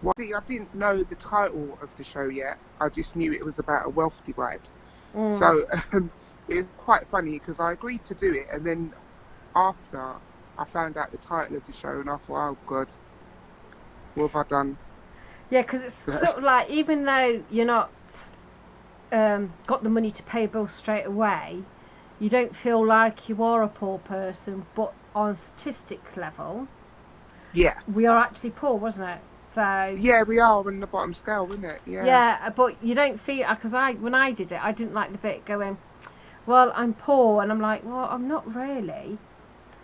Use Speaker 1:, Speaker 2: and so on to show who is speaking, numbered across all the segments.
Speaker 1: Well, see, I didn't know the title of the show yet. I just knew it was about a wealth divide.
Speaker 2: Mm.
Speaker 1: So it was quite funny because I agreed to do it, and then after I found out the title of the show, and I thought, oh God, what have I done?
Speaker 2: Yeah, because it's sort of like, even though you're not got the money to pay bills straight away, you don't feel like you are a poor person, but on statistics level,
Speaker 1: Yeah,
Speaker 2: we are actually poor, wasn't it? So
Speaker 1: yeah, we are on the bottom scale, isn't it? Yeah,
Speaker 2: yeah, but you don't feel, because when I did it, I didn't like the bit going, well, I'm poor, and I'm like, well, I'm not really.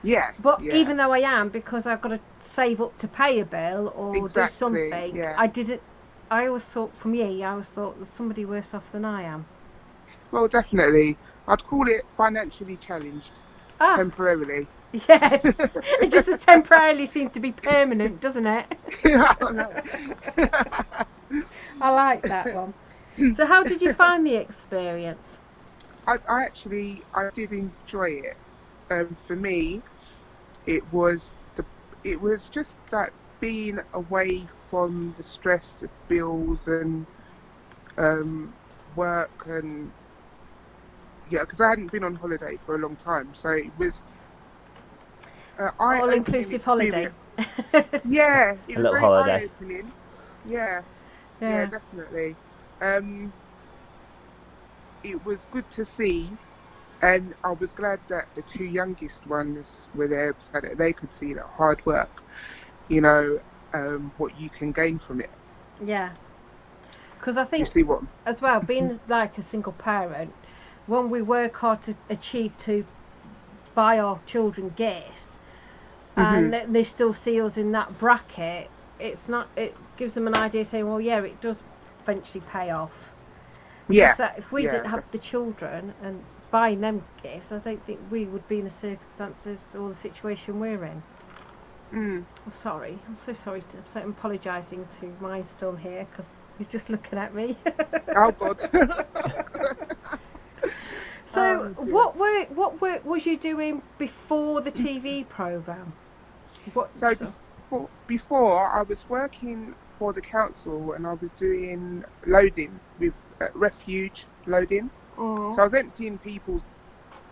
Speaker 1: yeah,
Speaker 2: But
Speaker 1: yeah,
Speaker 2: even though I am, because I've got to save up to pay a bill or do
Speaker 1: exactly.
Speaker 2: something,
Speaker 1: Yeah.
Speaker 2: I didn't. I always thought, for me, I always thought there's somebody worse off than I am.
Speaker 1: Well, definitely. I'd call it financially challenged
Speaker 2: Ah,
Speaker 1: temporarily.
Speaker 2: yes. It just temporarily seems to be permanent, doesn't it?
Speaker 1: I don't know.
Speaker 2: I like that one. So, how did you find the experience?
Speaker 1: I actually I did enjoy it. For me, it was it was just like being away from the stress of bills and um work and yeah, because I hadn't been on holiday for a long time, so it was an
Speaker 2: All
Speaker 1: eye-opening
Speaker 2: inclusive holiday.
Speaker 1: experience. Yeah, it
Speaker 3: A
Speaker 1: was
Speaker 3: little
Speaker 1: very
Speaker 3: holiday.
Speaker 1: eye-opening. Yeah, yeah,
Speaker 2: Yeah.
Speaker 1: definitely. Um, it was good to see, and I was glad that the two youngest ones were there so that they could see that hard work, you know, what you can gain from it.
Speaker 2: Yeah. Because I
Speaker 1: Do you
Speaker 2: think,
Speaker 1: see what?
Speaker 2: as well,
Speaker 1: Mhm,
Speaker 2: being like a single parent, when we work hard to achieve to buy our children gifts, and
Speaker 1: mhm.
Speaker 2: they still see us in that bracket, it's not. It gives them an idea, saying, "Well, yeah, it does eventually pay off."
Speaker 1: Yeah,
Speaker 2: Because if we
Speaker 1: yeah,
Speaker 2: didn't have the children and buying them gifts, I don't think we would be in the circumstances or the situation we're in.
Speaker 1: mm.
Speaker 2: I'm sorry. I'm so sorry. I'm apologising to Mindstorm here because he's just looking at me.
Speaker 1: Oh God.
Speaker 2: So,
Speaker 1: Oh dear.
Speaker 2: what work was you doing before the TV program? What
Speaker 1: So
Speaker 2: so?
Speaker 1: before I was working for the council and I was doing loading with refuge loading.
Speaker 2: Mm,
Speaker 1: So I was emptying people's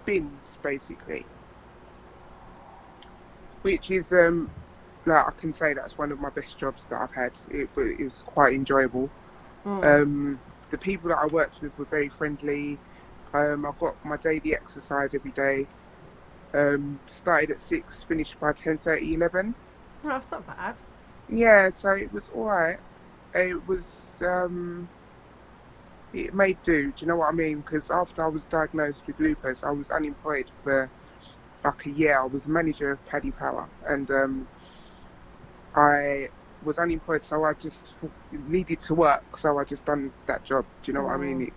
Speaker 1: bins basically, which is like I can say that's one of my best jobs that I've had. It was quite enjoyable.
Speaker 2: mm.
Speaker 1: Um, the people that I worked with were very friendly. I got my daily exercise every day. Started at 6, finished by 10:30, 11.
Speaker 2: No, that's not bad.
Speaker 1: Yeah, so it was all right. It was it made do. Do you know what I mean? Because after I was diagnosed with lupus, I was unemployed for like a year. I was manager of Paddy Power, and I was unemployed, so I just needed to work. So I just done that job. Do you know what I mean?
Speaker 2: Mm.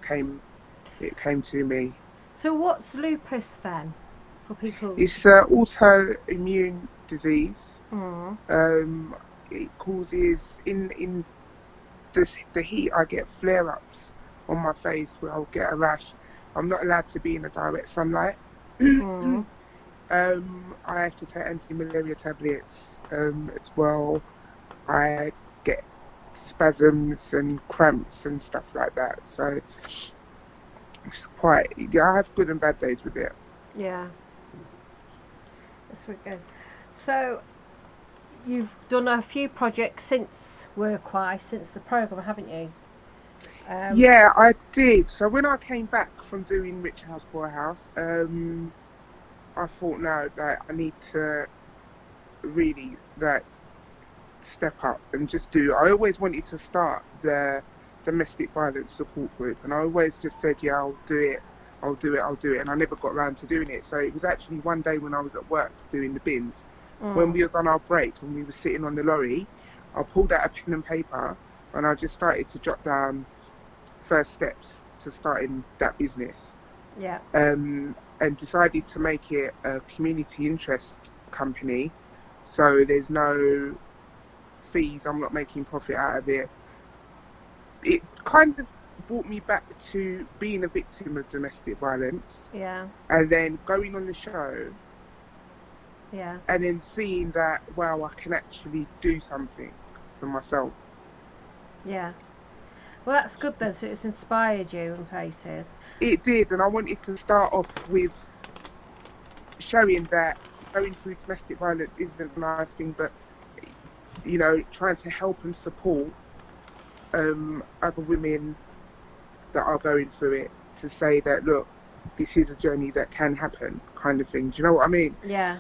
Speaker 1: It came to me.
Speaker 2: So, what's lupus then for people?
Speaker 1: It's an autoimmune disease.
Speaker 2: Mm.
Speaker 1: Um, it causes in the heat. I get flare ups on my face where I'll get a rash. I'm not allowed to be in the direct sunlight.
Speaker 2: Mm.
Speaker 1: I have to take anti-malaria tablets as well. I get spasms and cramps and stuff like that. So it's quite, yeah, I have good and bad days with it.
Speaker 2: Yeah, that's what it goes. So, you've done a few projects since work-wise, since the program, haven't you? Um,
Speaker 1: Yeah, I did. So when I came back from doing Rich House Poor House, I thought no, like I need to really like step up and just do. I always wanted to start the domestic violence support group, and I always just said, yeah, I'll do it, I'll do it, I'll do it, and I never got around to doing it. So it was actually one day when I was at work doing the bins, when
Speaker 2: mm,
Speaker 1: we was on our break, when we were sitting on the lorry, I pulled out a pen and paper and I just started to jot down first steps to starting that business.
Speaker 2: yeah,
Speaker 1: And decided to make it a community interest company. So there's no fees, I'm not making profit out of it. It kind of brought me back to being a victim of domestic violence
Speaker 2: yeah,
Speaker 1: and then going on the show
Speaker 2: yeah.
Speaker 1: and then seeing that, wow, I can actually do something for myself.
Speaker 2: Yeah. Well, that's good then. So it's inspired you in places.
Speaker 1: It did, and I wanted to start off with showing that going through domestic violence isn't a nice thing, but trying to help and support other women that are going through it, to say that, look, this is a journey that can happen, kind of thing. Do you know what I mean?
Speaker 2: Yeah.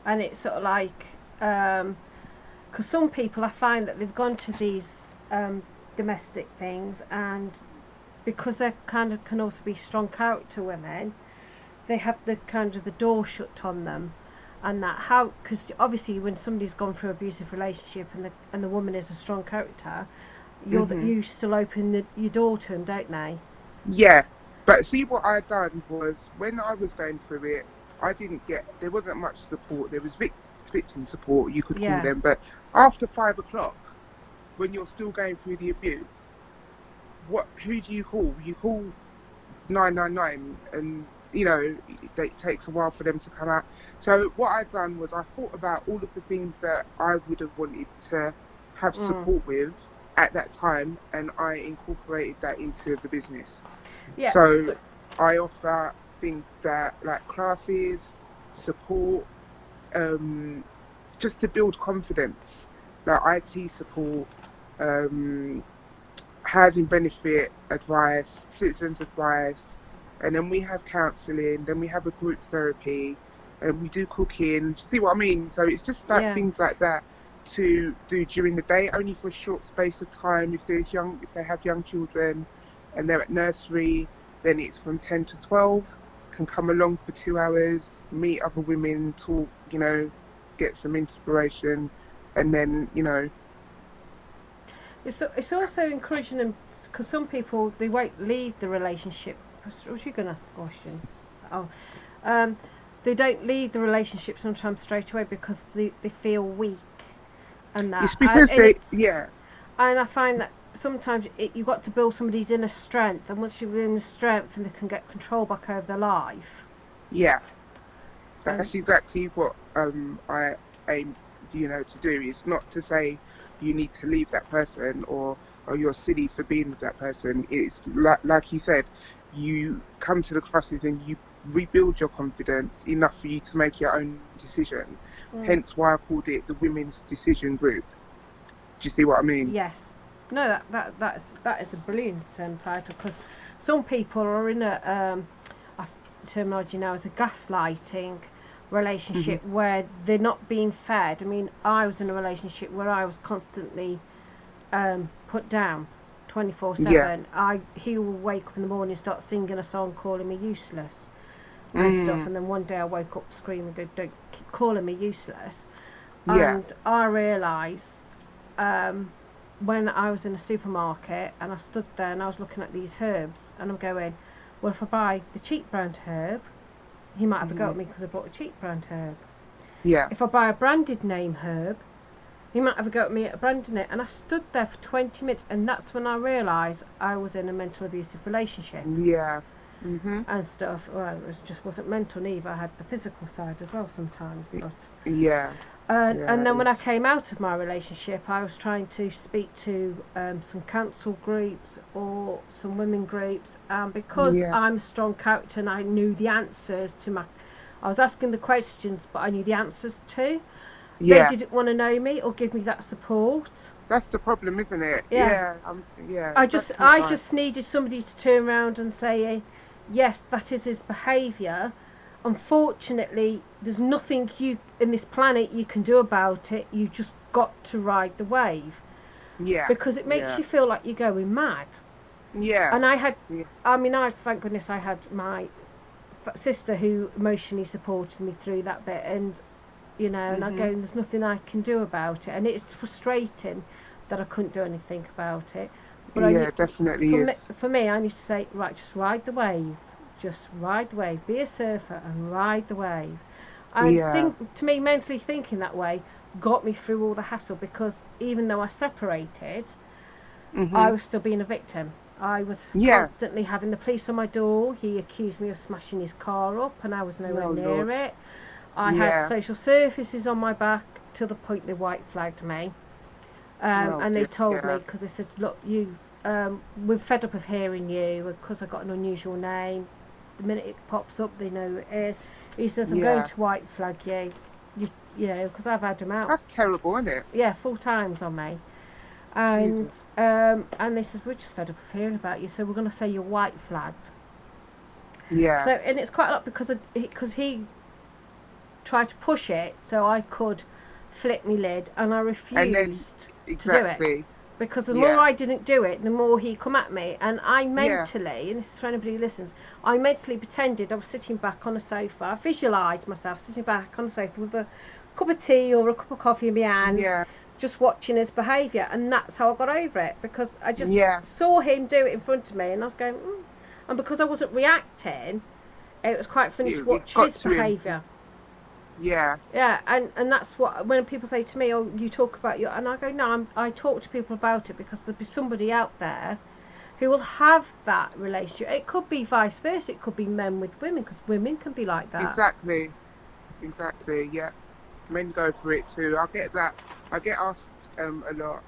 Speaker 2: And it's sort of like, because some people, I find that they've gone to these domestic things, and because they kind of can also be strong character women, they have the kind of the door shut on them, and that how, because obviously when somebody's gone through an abusive relationship and the woman is a strong character, you still open your door to them, don't they?
Speaker 1: Yeah, but see, what I done was, when I was going through it, there wasn't much support. There was victim support, you could call
Speaker 2: Yeah.
Speaker 1: them, but after 5 o'clock, when you're still going through the abuse, who do you call? You call 999, and it takes a while for them to come out. So what I done was, I thought about all of the things that I would have wanted to have support with at that time, and I incorporated that into the business.
Speaker 2: Yeah.
Speaker 1: So I offer things like classes, support, just to build confidence, like IT support, housing benefit advice, citizens advice, and then we have counselling, then we have a group therapy, and we do cooking. See what I mean? So it's just like things like that to do during the day, only for a short space of time. If they have young children and they're at nursery, then it's from 10 to 12, can come along for 2 hours, meet other women, talk, get some inspiration, and then,
Speaker 2: It's also encouraging them, because some people, they won't leave the relationship. Was you going to ask a question? They don't leave the relationship sometimes straight away because they feel weak, and that.
Speaker 1: It's because
Speaker 2: And I find that sometimes you've got to build somebody's inner strength, and once you're in the strength, and they can get control back over their life.
Speaker 1: Yeah, that's exactly what I aim, to do. It's not to say you need to leave that person, or you're silly for being with that person. It's like you said, you come to the classes and you rebuild your confidence enough for you to make your own decision. Hence why I called it the Women's Decision Group. Do you see what I mean?
Speaker 2: Yes. No, that is a brilliant title, because some people are in a terminology now as a gaslighting relationship where they're not being fed. I mean, I was in a relationship where I was constantly put down 24/7. He will wake up in the morning, start singing a song, calling me useless and stuff, and then one day I woke up screaming, "Don't keep calling me useless." And I realised when I was in a supermarket and I stood there and I was looking at these herbs, and I'm going, well, if I buy the cheap brand herb, he might have a go at me because I bought a cheap brand herb.
Speaker 1: Yeah.
Speaker 2: If I buy a branded name herb, he might have a go at me at branding it. And I stood there for 20 minutes, and that's when I realised I was in a mental abusive relationship.
Speaker 1: Yeah.
Speaker 2: And stuff. Well, it just wasn't mental either. I had the physical side as well sometimes. But
Speaker 1: yeah.
Speaker 2: And then when I came out of my relationship, I was trying to speak to some council groups or some women groups, and because I'm a strong character and I knew the answers to I was asking the questions, but I knew the answers too. They didn't want to know me or give me that support.
Speaker 1: That's the problem, isn't it?
Speaker 2: Yeah. I just needed somebody to turn around and say, yes, that is his behaviour. Unfortunately, there's nothing in this planet you can do about it. You just got to ride the wave.
Speaker 1: Yeah.
Speaker 2: Because it makes you feel like you're going mad.
Speaker 1: Yeah.
Speaker 2: And I thank goodness I had my sister who emotionally supported me through that bit, and and I go, there's nothing I can do about it, and it's frustrating that I couldn't do anything about it. But
Speaker 1: definitely
Speaker 2: for me, I need to say, right, just ride the wave. Just ride the wave. Be a surfer and ride the wave. And to me, mentally thinking that way got me through all the hassle, because even though I separated, I was still being a victim. I was constantly having the police on my door. He accused me of smashing his car up, and I was nowhere near it. I had social services on my back to the point they white flagged me. And they
Speaker 1: dear,
Speaker 2: told me,
Speaker 1: yeah.
Speaker 2: because they said, look, we're fed up of hearing you, because I've got an unusual name. The minute it pops up, they know who it is. He says, I'm going
Speaker 1: Yeah.
Speaker 2: to white flag you, you know, because I've had them out.
Speaker 1: That's terrible, isn't it?
Speaker 2: Yeah, 4 times on me.
Speaker 1: Jesus.
Speaker 2: And they said, we're just fed up of hearing about you, so we're going to say you're white flagged.
Speaker 1: Yeah.
Speaker 2: So, and it's quite a lot because he tried to push it so I could flip my lid, and I
Speaker 1: And then,
Speaker 2: refused to do it.
Speaker 1: exactly.
Speaker 2: Because the
Speaker 1: Yeah.
Speaker 2: more I didn't do it, the more he come at me. And I mentally, and this is for anybody who listens, I mentally pretended I was sitting back on a sofa. I visualised myself sitting back on a sofa with a cup of tea or a cup of coffee in my hand,
Speaker 1: Yeah.
Speaker 2: just watching his behaviour. And that's how I got over it, because I just
Speaker 1: Yeah.
Speaker 2: saw him do it in front of me, and I was going, And because I wasn't reacting, it was quite funny to watch his behaviour.
Speaker 1: Yeah.
Speaker 2: Yeah, and that's what, when people say to me, oh, you talk about your, and I go, no, I talk to people about it because there'll be somebody out there who will have that relationship. It could be vice versa, it could be men with women, because women can be like that.
Speaker 1: Exactly, yeah. Men go for it too. I get that. I get asked a lot,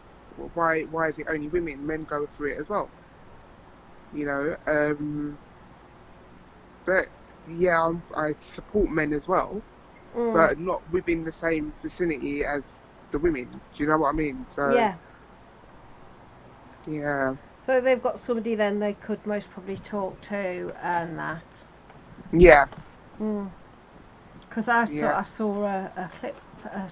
Speaker 1: why is it only women? Men go for it as well. You know, but yeah, I support men as well, but not within the same vicinity as the women. Do you know what I mean? So
Speaker 2: Yeah.
Speaker 1: Yeah.
Speaker 2: So they've got somebody then they could most probably talk to and that.
Speaker 1: Yeah.
Speaker 2: Because I saw a clip, a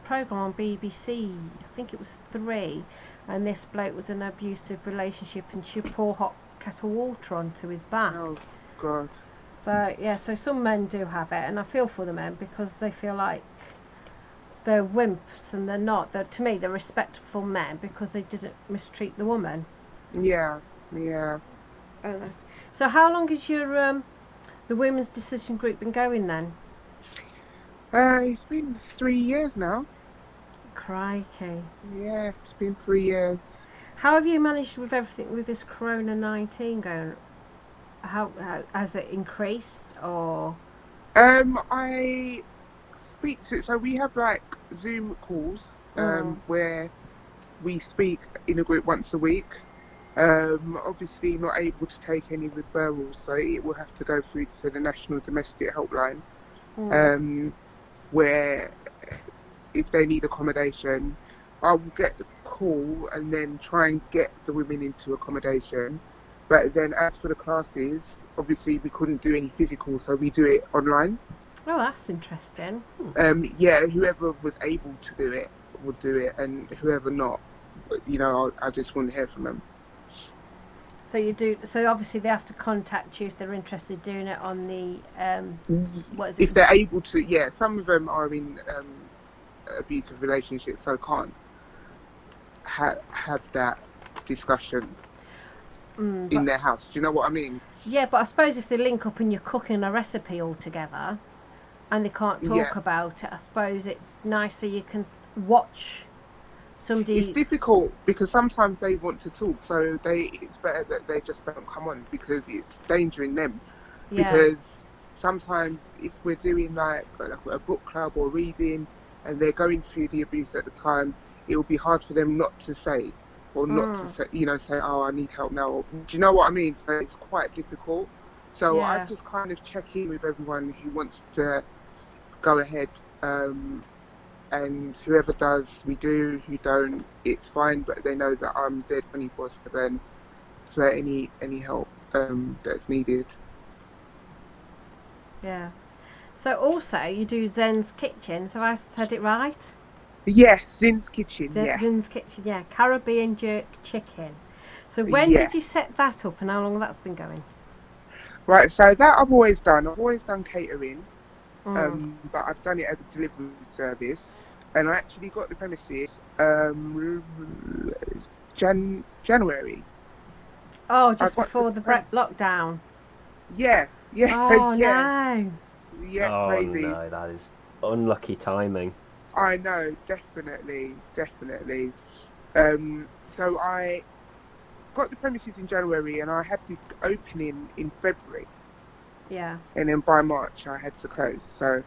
Speaker 2: program on BBC. I think it was 3, and this bloke was in an abusive relationship, and she poured hot kettle water onto his back.
Speaker 1: Oh God.
Speaker 2: So yeah, so some men do have it, and I feel for the men because they feel like they're wimps, and they're not. To me, they're respectful men because they didn't mistreat the woman.
Speaker 1: Yeah. Yeah.
Speaker 2: So how long has your the women's decision group been going then?
Speaker 1: It's been 3 years now.
Speaker 2: Crikey.
Speaker 1: Yeah, it's been 3 years.
Speaker 2: How have you managed with everything with this Corona-19 going? How has it increased or?
Speaker 1: I speak to, so we have like Zoom calls where we speak in a group once a week. Obviously not able to take any referrals, so it will have to go through to the National Domestic Helpline, where if they need accommodation, I will get the call and then try and get the women into accommodation. But then as for the classes, obviously we couldn't do any physical, so we do it online.
Speaker 2: Oh, that's interesting.
Speaker 1: Yeah, whoever was able to do it would do it, and whoever not, you know, I just wouldn't hear from them.
Speaker 2: So you do. So obviously they have to contact you if they're interested in doing it on the what is it?
Speaker 1: If they're able to, yeah. Some of them are in abusive relationships, so can't have that discussion in their house. Do you know what I mean?
Speaker 2: Yeah, but I suppose if they link up and you're cooking a recipe all together, and they can't talk about it, I suppose it's nicer you can watch somebody.
Speaker 1: It's difficult because sometimes they want to talk, so it's better that they just don't come on because it's endangering them.
Speaker 2: Yeah.
Speaker 1: Because sometimes if we're doing like a book club or reading and they're going through the abuse at the time, it will be hard for them not to say, or not to say, you know, say, oh, I need help now. Or, do you know what I mean? So it's quite difficult. So I just kind of check in with everyone who wants to go ahead, and whoever does, we do. Who don't, it's fine. But they know that I'm there 24/7 for any help that's needed.
Speaker 2: Yeah. So also you do Zen's Kitchen. So I said it right?
Speaker 1: Yeah, Zen's Kitchen.
Speaker 2: Zen's Kitchen. Yeah, Caribbean jerk chicken. So when did you set that up, and how long that's been going?
Speaker 1: Right. So that I've always done. I've always done catering. But I've done it as a delivery service, and I actually got the premises January.
Speaker 2: Oh, just before the lockdown.
Speaker 1: Yeah.
Speaker 2: Oh
Speaker 1: yeah.
Speaker 2: No.
Speaker 1: Yeah,
Speaker 3: oh,
Speaker 1: crazy.
Speaker 3: No, that is unlucky timing.
Speaker 1: I know, definitely. So I got the premises in January, and I had the opening in February.
Speaker 2: Yeah.
Speaker 1: And then by March I had to close. So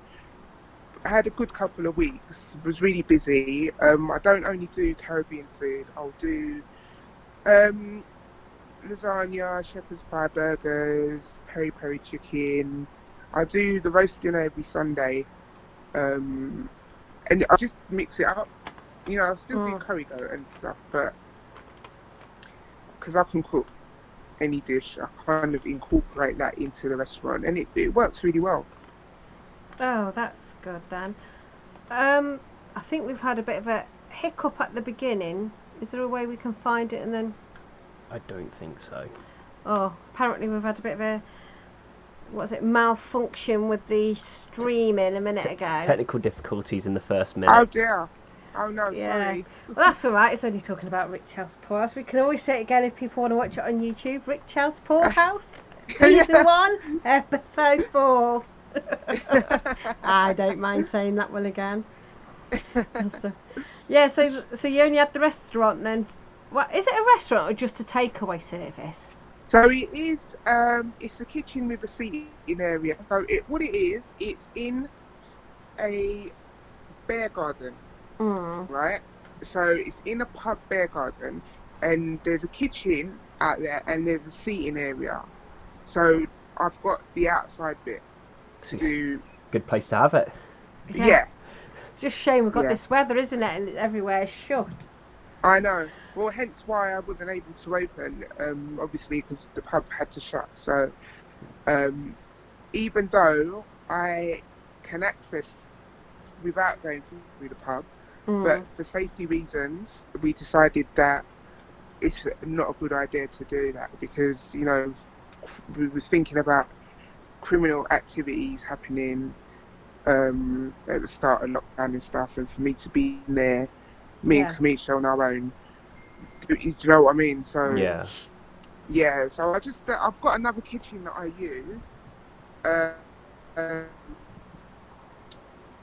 Speaker 1: I had a good couple of weeks. Was really busy. I don't only do Caribbean food. I'll do lasagna, shepherd's pie, burgers, peri peri chicken. I do the roast dinner every Sunday, and I just mix it up. You know, I still do curry goat and stuff, but because I can cook any dish, I kind of incorporate that into the restaurant, and it works really well.
Speaker 2: Oh, that's good then. I think we've had a bit of a hiccup at the beginning. Is there a way we can find it and then...
Speaker 3: I don't think so.
Speaker 2: Oh, apparently we've had a bit of a, malfunction with the streaming a minute ago.
Speaker 3: Technical difficulties in the first minute.
Speaker 1: Oh dear. Oh no,
Speaker 2: Yeah.
Speaker 1: sorry.
Speaker 2: Well, that's all right. It's only talking about Rich House Poorhouse. We can always say it again if people want to watch it on YouTube. Rich House Poorhouse, Season 1, Episode 4. I don't mind saying that one again. So, yeah, so you only had the restaurant then. What, is it a restaurant or just a takeaway service?
Speaker 1: So it is. It's a kitchen with a seating area. So what it is, it's in a bear garden, right? So it's in a pub bear garden, and there's a kitchen out there, and there's a seating area. So I've got the outside bit to do.
Speaker 3: Good place to have it.
Speaker 1: Yeah.
Speaker 2: Just shame we've got this weather, isn't it? And everywhere's shut.
Speaker 1: I know. Well, hence why I wasn't able to open, obviously, because the pub had to shut. So, even though I can access without going through the pub, but for safety reasons, we decided that it's not a good idea to do that because, you know, we was thinking about criminal activities happening at the start of lockdown and stuff, and for me to be in there, me and Kamisha on our own. Do you know what I mean? So yeah. So I've got another kitchen that I use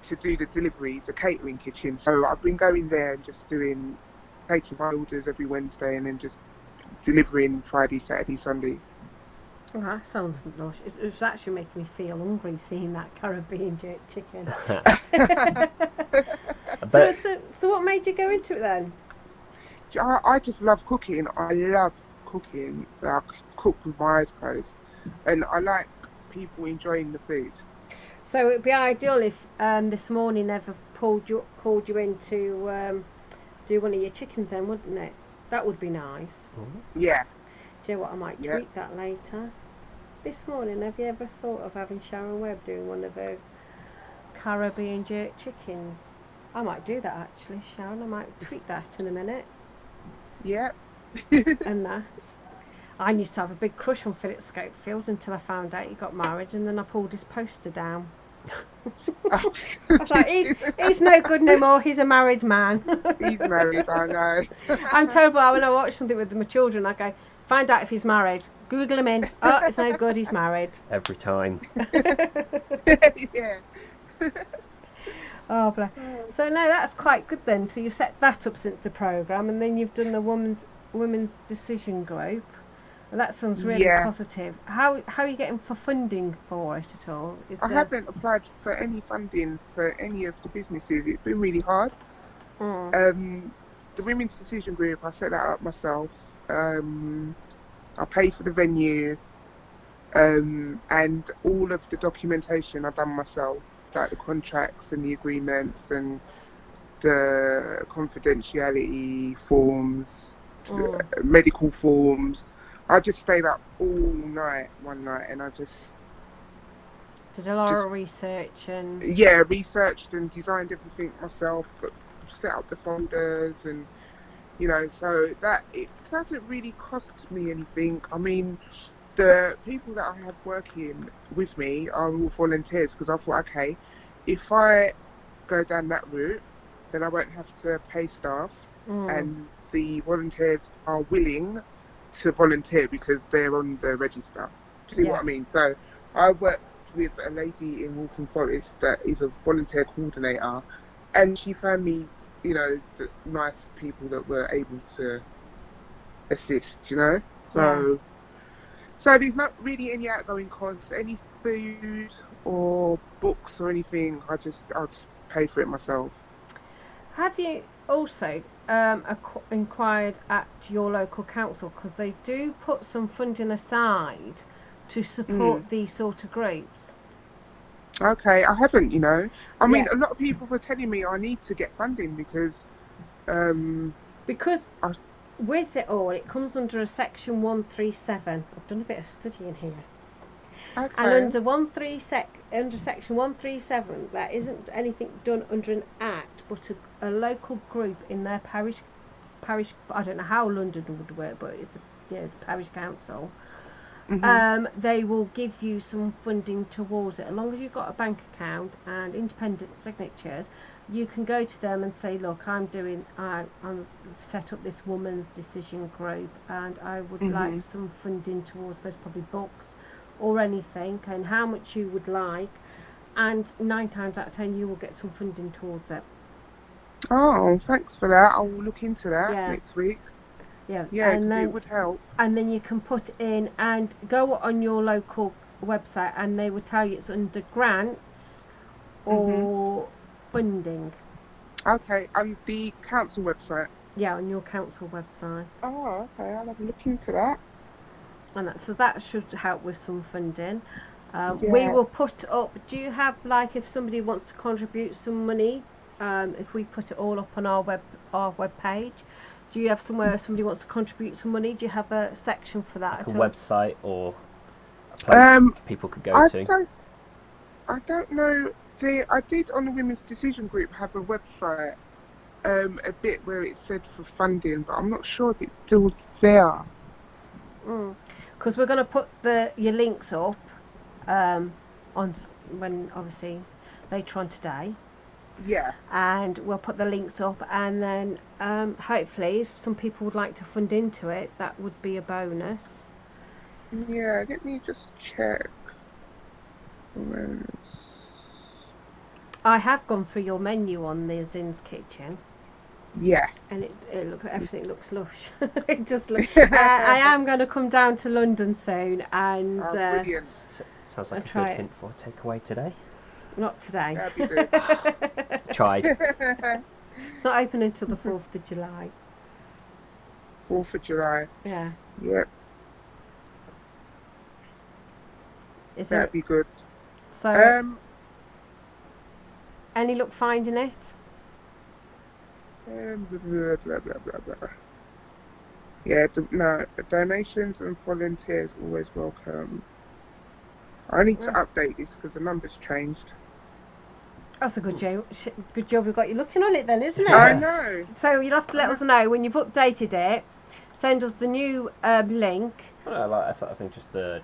Speaker 1: to do the deliveries, a catering kitchen. So I've been going there and just taking my orders every Wednesday and then just delivering Friday, Saturday, Sunday.
Speaker 2: Oh, that sounds nice. It's actually making me feel hungry seeing that Caribbean jerk chicken. So what made you go into it then?
Speaker 1: I just love cooking. I love cooking. I cook with my eyes closed, and I like people enjoying the food.
Speaker 2: So it'd be ideal if this morning Ever called you in to do one of your chickens then, wouldn't it? That would be nice.
Speaker 1: Yeah.
Speaker 2: Do you know what? I might tweet that later. This morning, have you ever thought of having Sharron Webb doing one of her Caribbean jerk chickens? I might do that actually, Sharon. I might tweet that in a minute.
Speaker 1: Yeah.
Speaker 2: And that. I used to have a big crush on Philip Schofield until I found out he got married, and then I pulled his poster down. I was like, he's no good no more, he's a married man.
Speaker 1: He's married, I know.
Speaker 2: I'm terrible when I watch something with my children. I go, find out if he's married. Google him in. Oh, it's no good, he's married.
Speaker 3: Every time.
Speaker 1: Yeah.
Speaker 2: Oh, bless. So no, that's quite good then. So you've set that up since the programme, and then you've done the women's decision group. Well, that sounds really positive. How are you getting for funding for it at all?
Speaker 1: I haven't applied for any funding for any of the businesses. It's been really hard. The women's decision group, I set that up myself. I pay for the venue, and all of the documentation I've done myself, like the contracts and the agreements and the confidentiality forms, the medical forms. I just stayed up all night one night, and I just
Speaker 2: did a lot of research and
Speaker 1: researched and designed everything myself, but set up the folders, and you know, so that it doesn't really cost me anything. I mean, the people that I have working with me are all volunteers, because I thought, okay, if I go down that route, then I won't have to pay staff, and the volunteers are willing to volunteer because they're on the register. See what I mean? So I worked with a lady in Waltham Forest that is a volunteer coordinator, and she found me, you know, the nice people that were able to assist, you know. So there's not really any outgoing costs, any food or books or anything. I'll just pay for it myself.
Speaker 2: Have you also inquired at your local council, because they do put some funding aside to support these sort of groups?
Speaker 1: Okay, I haven't, I mean,
Speaker 2: Yeah.
Speaker 1: a lot of people were telling me I need to get funding because
Speaker 2: Because
Speaker 1: I-
Speaker 2: with it all, it comes under a section 137. I've done a bit of studying here.
Speaker 1: okay.
Speaker 2: And under section 137, there isn't anything done under an act, but a local group in their parish. I don't know how London would work, but it's the parish council. They will give you some funding towards it, as long as you've got a bank account and independent signatures. You can go to them and say, look, I'm set up this woman's decision group, and I would like some funding towards those, probably books or anything, and how much you would like, and 9 times out of 10 you will get some funding towards it.
Speaker 1: Oh, thanks for that. I will look into that next week.
Speaker 2: Yeah,
Speaker 1: Yeah, because it would help.
Speaker 2: And then you can put in and go on your local website, and they will tell you it's under grants or funding.
Speaker 1: Okay, and the council website.
Speaker 2: Yeah, on your council website.
Speaker 1: Oh, okay, I'll have a look into that.
Speaker 2: And so that should help with some funding. We will put up. Do you have, like, if somebody wants to contribute some money, if we put it all up on our web page, do you have somewhere if somebody wants to contribute some money? Do you have a section for that?
Speaker 3: Like
Speaker 2: at
Speaker 3: a
Speaker 2: all?
Speaker 3: website or a place people could go to?
Speaker 1: I don't know. I did on the Women's Decision Group have a website, a bit where it said for funding, but I'm not sure if it's still there.
Speaker 2: Because we're going to put your links up on when obviously later on today.
Speaker 1: Yeah.
Speaker 2: And we'll put the links up, and then hopefully if some people would like to fund into it, that would be a bonus.
Speaker 1: Yeah, let me just check.
Speaker 2: I have gone through your menu on the Zin's Kitchen.
Speaker 1: Yeah.
Speaker 2: And everything looks lush. It just looks. I am going to come down to London soon, and
Speaker 1: brilliant.
Speaker 3: Sounds like a
Speaker 2: try
Speaker 3: good
Speaker 2: it.
Speaker 3: hint for a takeaway today.
Speaker 2: Not today.
Speaker 1: That'd be good.
Speaker 3: Tried.
Speaker 2: It's not open until the 4th of July.
Speaker 1: 4th of July.
Speaker 2: Yeah.
Speaker 1: Yep. That'd be good.
Speaker 2: So, any luck finding it?
Speaker 1: Blah, blah, blah, blah, blah. Yeah, donations and volunteers always welcome. I need to update this because the number's changed.
Speaker 2: That's a good job. Good job we've got you looking on it then, isn't it?
Speaker 1: I know.
Speaker 2: So you'll have to let us know when you've updated it. Send us the new link.
Speaker 3: I think just the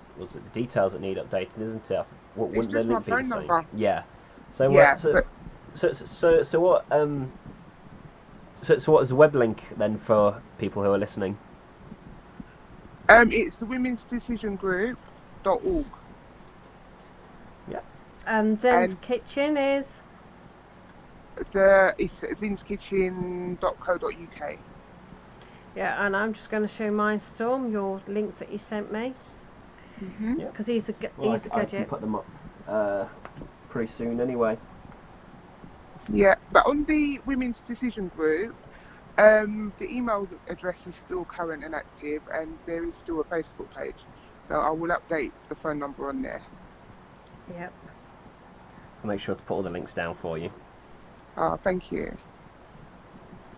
Speaker 3: details that need updating, isn't it?
Speaker 1: It's just my phone number.
Speaker 3: Yeah. So
Speaker 1: Yeah,
Speaker 3: so what? So what is the web link then for people who are listening?
Speaker 1: It's the Women's Decision Group.org.
Speaker 3: Yeah.
Speaker 2: And Zen's Kitchen is?
Speaker 1: It's zinskitchen.co.uk.
Speaker 2: Yeah, and I'm just going to show Mindstorm your links that you sent me. Because he's a gadget.
Speaker 3: I can put them up pretty soon anyway.
Speaker 1: Yeah, but on the Women's Decision Group, the email address is still current and active, and there is still a Facebook page. So I will update the phone number on there.
Speaker 2: Yep.
Speaker 3: I'll make sure to put all the links down for you.
Speaker 1: Oh, thank you.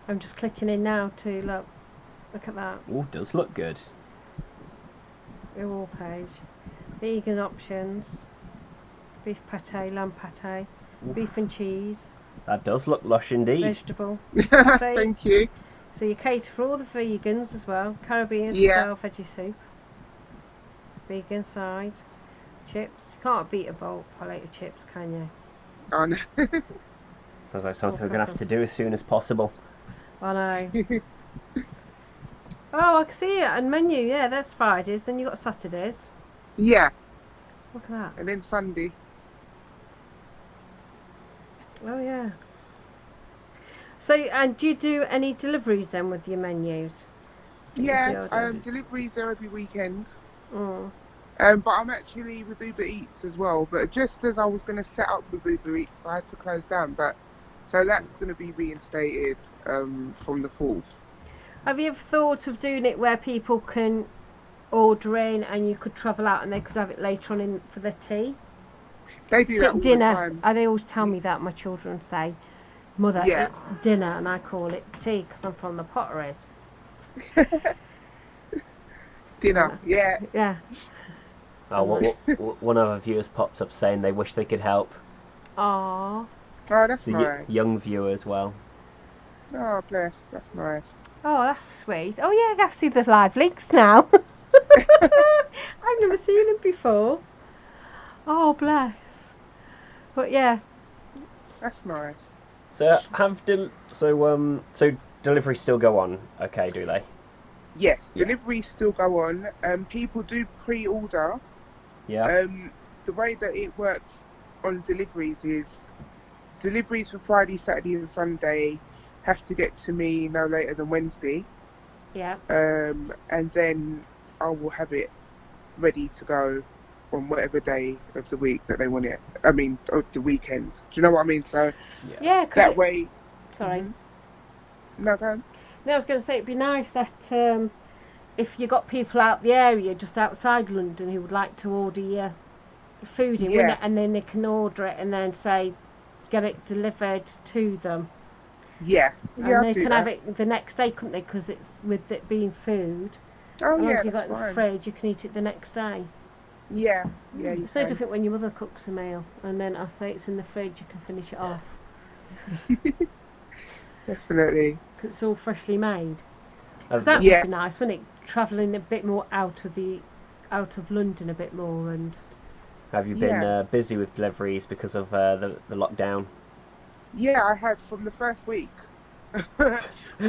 Speaker 2: I'm just clicking in now to look. Look at that.
Speaker 3: Oh, does look good.
Speaker 2: Your wall page. Vegan options. Beef pate, lamb pate, beef and cheese.
Speaker 3: That does look lush indeed.
Speaker 2: Vegetable.
Speaker 1: Thank you.
Speaker 2: So you cater for all the vegans as well. Caribbean style veggie soup. Vegan side. Chips. You can't beat a bowl plate of chips, can you?
Speaker 1: Oh, no.
Speaker 3: Sounds like something we're going to have to do as soon as possible.
Speaker 2: I know. Oh, I can see it on menu. Yeah, that's Fridays. Then you got Saturdays.
Speaker 1: Yeah.
Speaker 2: Look at that.
Speaker 1: And then Sunday.
Speaker 2: Oh yeah. So, and do you do any deliveries then with your menus?
Speaker 1: Yeah, deliveries are every weekend.
Speaker 2: Mm.
Speaker 1: But I'm actually with Uber Eats as well. But just as I was going to set up with Uber Eats, I had to close down. But So that's going to be reinstated from the 4th.
Speaker 2: Have you ever thought of doing it where people can order in and you could travel out and they could have it later on in for the tea?
Speaker 1: They do that all
Speaker 2: dinner.
Speaker 1: the time.
Speaker 2: They always tell me that. My children say, "Mother,
Speaker 1: Yeah.
Speaker 2: it's dinner," and I call it tea because I'm from the Potteries.
Speaker 1: Dinner, yeah.
Speaker 2: Yeah.
Speaker 3: One of our viewers popped up saying they wish they could help.
Speaker 2: Aww.
Speaker 1: Oh, that's
Speaker 3: It's a
Speaker 1: nice.
Speaker 3: young viewer as well.
Speaker 1: Oh, bless. That's nice.
Speaker 2: Oh, that's sweet. Oh yeah, I can see the live links now. I've never seen them before. Oh, bless. But yeah.
Speaker 1: That's nice.
Speaker 3: So so deliveries still go on? Okay, do they?
Speaker 1: Yes,
Speaker 3: Yeah.
Speaker 1: deliveries still go on. People do pre-order.
Speaker 3: Yeah.
Speaker 1: The way that it works on deliveries is deliveries for Friday, Saturday, and Sunday have to get to me no later than Wednesday.
Speaker 2: Yeah.
Speaker 1: And then I will have it ready to go on whatever day of the week that they want it. I mean, of the weekend. Do you know what I mean? So
Speaker 2: Yeah.
Speaker 1: that way.
Speaker 2: Sorry.
Speaker 1: No, go on.
Speaker 2: No, I was going to say it'd be nice that if you got people out the area just outside London who would like to order your food in,
Speaker 1: Yeah.
Speaker 2: and then they can order it and then say get it delivered to them.
Speaker 1: Yeah.
Speaker 2: And
Speaker 1: Yeah, I'll
Speaker 2: they
Speaker 1: do
Speaker 2: can
Speaker 1: that.
Speaker 2: have it the next day, couldn't they? Because it's with it being food.
Speaker 1: Oh,
Speaker 2: As long
Speaker 1: yeah,
Speaker 2: as you've got
Speaker 1: that's
Speaker 2: it in the
Speaker 1: fine.
Speaker 2: fridge, you can eat it the next day.
Speaker 1: Yeah, yeah, you
Speaker 2: It's no
Speaker 1: can.
Speaker 2: different when your mother cooks a meal and then I say it's in the fridge, you can finish it off.
Speaker 1: Definitely.
Speaker 2: 'Cause it's all freshly made.
Speaker 3: Have-
Speaker 2: That
Speaker 1: Yeah.
Speaker 2: would be nice, wouldn't it? Travelling a bit more out of London a bit more and.
Speaker 3: Have you been
Speaker 1: Yeah.
Speaker 3: busy with deliveries because of the lockdown?
Speaker 1: Yeah, I had from the first week.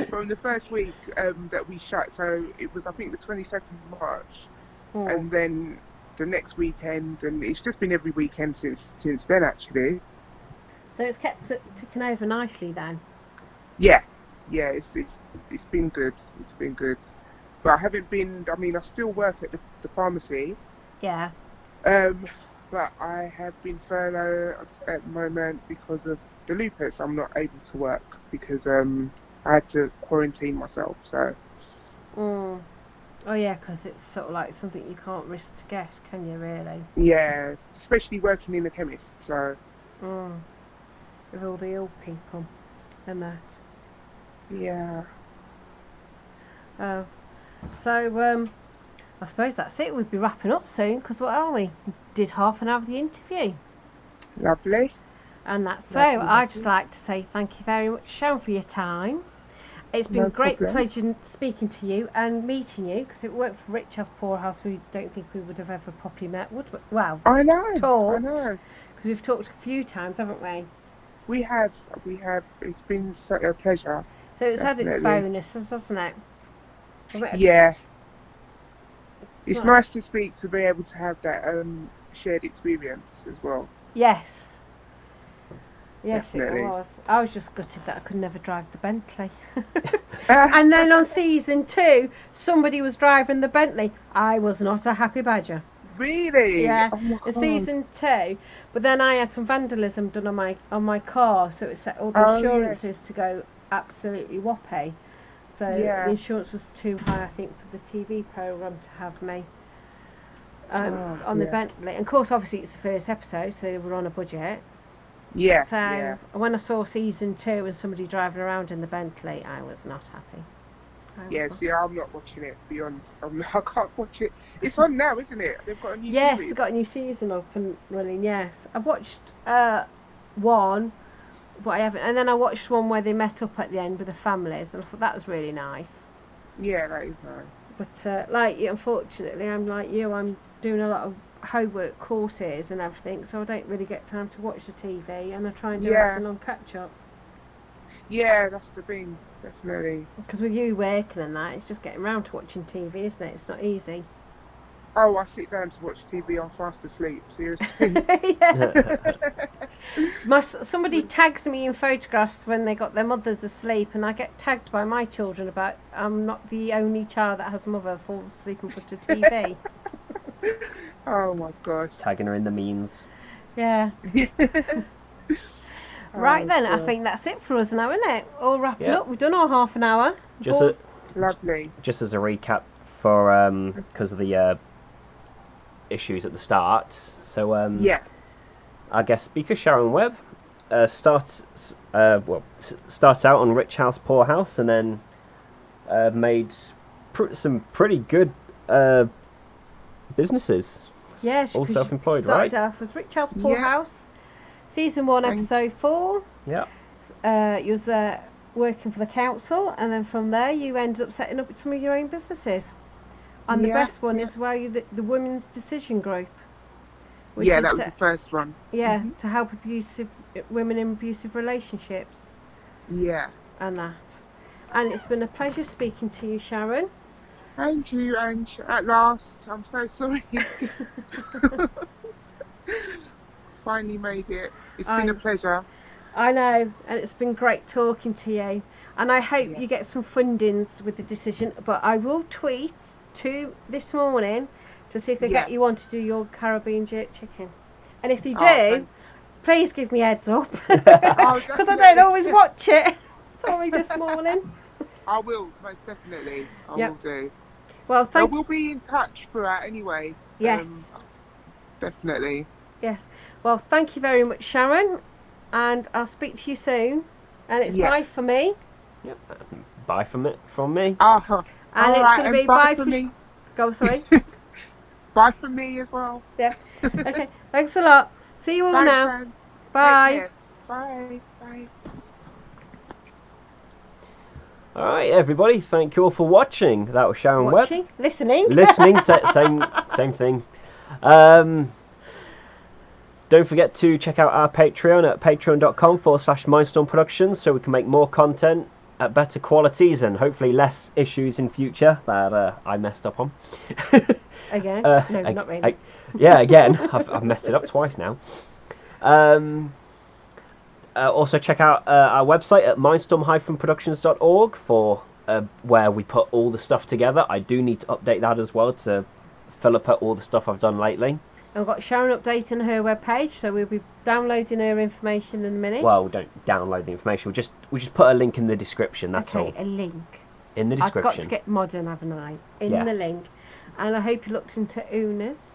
Speaker 1: From the first week that we shut, so it was I think the 22nd of March, and then the next weekend, and it's just been every weekend since then actually.
Speaker 2: So it's kept ticking over nicely then.
Speaker 1: Yeah, it's been good. It's been good, but I haven't been. I mean, I still work at the pharmacy.
Speaker 2: Yeah.
Speaker 1: But I have been furloughed at the moment because of the lupus. I'm not able to work because I had to quarantine myself. So
Speaker 2: Oh yeah, because it's sort of like something you can't risk to get, can you really?
Speaker 1: yeah, especially working in the chemist. So
Speaker 2: With all the ill people and that.
Speaker 1: yeah,
Speaker 2: So I suppose that's it. We'll be wrapping up soon because what are we? Did half an hour of the interview.
Speaker 1: lovely.
Speaker 2: And that's so.
Speaker 1: Lovely,
Speaker 2: I'd just
Speaker 1: lovely.
Speaker 2: like to say thank you very much, Sharon, for your time. It's been
Speaker 1: No
Speaker 2: a great
Speaker 1: problem.
Speaker 2: pleasure speaking to you and meeting you because it worked for Rich House Poor House. We don't think we would have ever properly met, would we? Well,
Speaker 1: I know. I
Speaker 2: talked.
Speaker 1: know.
Speaker 2: because we've talked a few times, haven't we?
Speaker 1: We have. It's been such a pleasure.
Speaker 2: So it's had its
Speaker 1: Definitely.
Speaker 2: bonuses, hasn't it?
Speaker 1: Yeah. It's
Speaker 2: not-
Speaker 1: nice to speak to be able to have that shared experience as well.
Speaker 2: Yes. Yes,
Speaker 1: Definitely.
Speaker 2: it was. I was just gutted that I could never drive the Bentley. And then on season 2, somebody was driving the Bentley. I was not a happy badger.
Speaker 1: Really?
Speaker 2: Yeah,
Speaker 1: Oh my
Speaker 2: in
Speaker 1: God.
Speaker 2: season 2. But then I had some vandalism done on my car, so it set all the
Speaker 1: Oh,
Speaker 2: insurances to go absolutely whoppy. So
Speaker 1: Yeah.
Speaker 2: the insurance was too high, I think, for the TV programme to have me on the
Speaker 1: dear.
Speaker 2: Bentley. And of course, obviously, it's the first episode, so we're on a budget.
Speaker 1: Yeah.
Speaker 2: So
Speaker 1: Yeah.
Speaker 2: when I saw season 2 and somebody driving around in the Bentley, I was not happy. I was
Speaker 1: Yeah,
Speaker 2: not.
Speaker 1: see, I'm not watching it. Beyond, I can't watch it. It's on now, isn't it? They've got a new
Speaker 2: Yes,
Speaker 1: series.
Speaker 2: they've got a new season up and running. Yes, I've watched one, but I haven't. And then I watched one where they met up at the end with the families, and I thought that was really nice.
Speaker 1: Yeah, that is nice.
Speaker 2: But like, unfortunately, I'm like you. I'm doing a lot of homework courses and everything, so I don't really get time to watch the TV, and I try and do
Speaker 1: Yeah.
Speaker 2: everything on catch up.
Speaker 1: Yeah, that's the thing. Definitely.
Speaker 2: Because with you working and that, it's just getting round to watching TV, isn't it? It's not easy.
Speaker 1: Oh, I sit down to watch TV. I'm fast asleep. Seriously.
Speaker 2: Yeah. Somebody tags me in photographs when they got their mothers asleep, and I get tagged by my children about I'm not the only child that has a mother falls asleep in front of TV.
Speaker 1: Oh my gosh.
Speaker 3: Tagging her in the means.
Speaker 2: Yeah. Right then, I
Speaker 1: good.
Speaker 2: think that's it for us now, isn't it? All wrapping
Speaker 3: Yeah.
Speaker 2: up. We've done our half an hour.
Speaker 3: Just
Speaker 2: But-
Speaker 1: Lovely.
Speaker 3: just as a recap for because of the issues at the start. So
Speaker 1: Yeah.
Speaker 3: our guest speaker Sharron Webb starts out on Rich House Poor House, and then made some pretty good businesses.
Speaker 2: Yeah,
Speaker 3: all
Speaker 2: because
Speaker 3: self-employed,
Speaker 2: started
Speaker 3: right?
Speaker 2: off as Rich House Poor
Speaker 1: Yeah.
Speaker 2: House, season 1,
Speaker 1: Thank-
Speaker 2: episode 4.
Speaker 3: Yeah.
Speaker 2: You was working for the council, and then from there you ended up setting up some of your own businesses. And the
Speaker 1: Yeah,
Speaker 2: best one
Speaker 1: yeah.
Speaker 2: is where the Women's Decision Group. which
Speaker 1: Yeah,
Speaker 2: is
Speaker 1: that was
Speaker 2: to,
Speaker 1: the first one.
Speaker 2: yeah,
Speaker 1: Mhm.
Speaker 2: to help women in abusive relationships
Speaker 1: Yeah.
Speaker 2: and that. And it's been a pleasure speaking to you, Sharron.
Speaker 1: And you, at last. I'm so sorry. Finally made it. It's been a pleasure.
Speaker 2: I know, and it's been great talking to you. And I hope
Speaker 1: Yeah.
Speaker 2: you get some fundings with the decision. But I will tweet to this morning to see if they
Speaker 1: Yeah.
Speaker 2: get you on to do your Caribbean jerk chicken. And if they do,
Speaker 1: thank-
Speaker 2: please give me heads up.
Speaker 1: Oh,
Speaker 2: Because I don't
Speaker 1: definitely.
Speaker 2: always watch it. Sorry this morning.
Speaker 1: I will, most definitely. I
Speaker 2: Yep.
Speaker 1: will do.
Speaker 2: Well,
Speaker 1: I
Speaker 2: thank
Speaker 1: will be in touch throughout anyway.
Speaker 2: Yes.
Speaker 1: Definitely.
Speaker 2: Yes. Well, thank you very much, Sharron. And I'll speak to you soon. And it's
Speaker 1: Yeah.
Speaker 2: bye for me.
Speaker 3: Yep. Bye from me.
Speaker 1: Uh-huh.
Speaker 2: And
Speaker 1: All
Speaker 2: it's
Speaker 1: right,
Speaker 2: going to
Speaker 1: and
Speaker 2: be
Speaker 1: bye
Speaker 2: bye
Speaker 1: for
Speaker 2: for
Speaker 1: me.
Speaker 2: Go, sorry.
Speaker 1: Bye for me as well.
Speaker 2: Yeah. Okay. Thanks a lot. See you all
Speaker 1: Bye,
Speaker 2: now.
Speaker 1: Sam. Take
Speaker 2: Bye.
Speaker 1: care. Bye. Bye.
Speaker 3: All right, everybody. Thank you all for watching. That was Sharron Webb.
Speaker 2: Watching, listening.
Speaker 3: Listening, same thing. Don't forget to check out our Patreon at patreon.com/Mindstorm Productions so we can make more content at better qualities and hopefully less issues in future that I messed up on.
Speaker 2: Again? No, not really.
Speaker 3: Again. I've messed it up twice now. Also check out our website at mindstorm-productions.org for where we put all the stuff together. I do need to update that as well to fill up all the stuff I've done lately.
Speaker 2: I've got Sharron updating her webpage, so we'll be downloading her information in a minute.
Speaker 3: Well, don't download the information. We just put a link in the description. That's all.
Speaker 2: A link.
Speaker 3: In the
Speaker 2: I've
Speaker 3: description.
Speaker 2: got to get modern, haven't I? In
Speaker 3: Yeah.
Speaker 2: the link. And I hope you looked into Una's,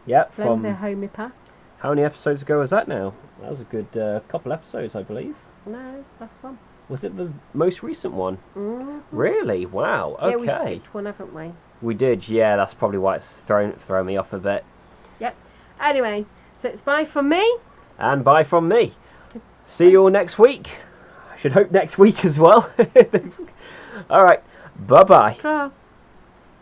Speaker 3: Yep.
Speaker 2: the
Speaker 3: From
Speaker 2: homeopath.
Speaker 3: how many episodes ago was that now? That was a good couple episodes, I believe.
Speaker 2: No, last one.
Speaker 3: Was it the most recent one?
Speaker 2: Mm-hmm.
Speaker 3: Really? Wow. Okay.
Speaker 2: Yeah, we skipped one, haven't we?
Speaker 3: We did. Yeah, that's probably why it's thrown me off a bit.
Speaker 2: Anyway, so it's bye from me.
Speaker 3: And bye from me. See you all next week. I should hope next week as well. All right. Bye-bye.
Speaker 2: Ta.